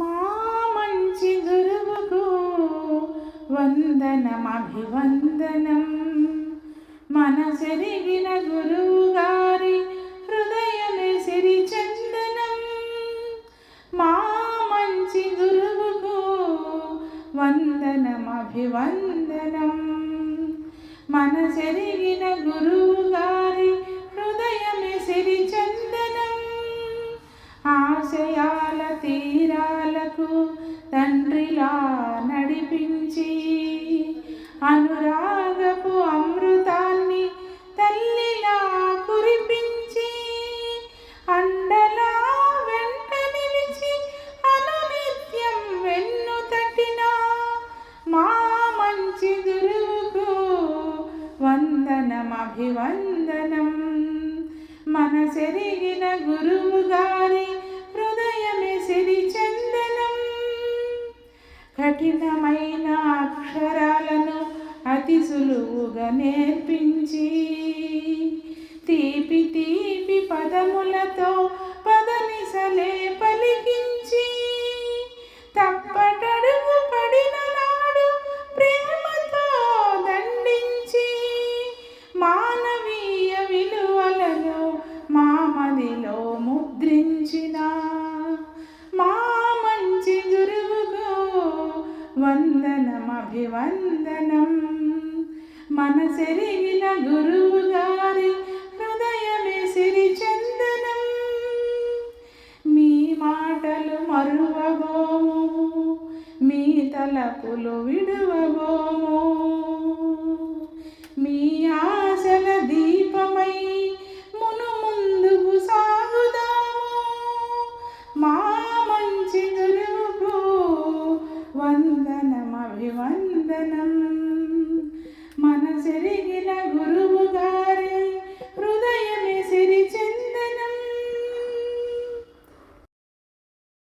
మా మంచి గురువుకు వందనమభివందనం. మనసెరిగిన గురువు గారి హృదయమే సిరి చందనం. మా మంచి గురువుకు వందనమభివందనం. మనసెరిగిన గురువు గారి హృదయమే సిరి చందనం. ఆశయాల తీరాలకు తండ్రిలా నడిపించి అనురాగపు అమృతాన్ని తల్లిలా కురిపించి అండలా వెంట నిలిచి అనునిత్యం వెన్ను తట్టిన మా మంచి గురువుకు వందనమభివందనం. మనసెరిగిన గురువు గారి హృదయమే సిరి చందనం. కఠినమైన అక్షరాలను అతి సులువుగా నేర్పించి తీపి తీపి పదములతో పదనిసలే పలికించి తప్పటడుగు పడిన నాడు ప్రేమతో దండించి మానవీయ విలువలను మా మదిలో ముద్రించిన మా మంచి గురువుకు వందనమభివందనం. మనసెరిగిన గురువు గారి హృదయమే సిరి చందనం. మీ మాటలు మరువబోము, మీ తలపులు విడువబోము. మీ ఆశల దీపమై ముందుకు సాగుదాము. మా మంచి గురువుకు వందనమభివందనం. మనసెరిగి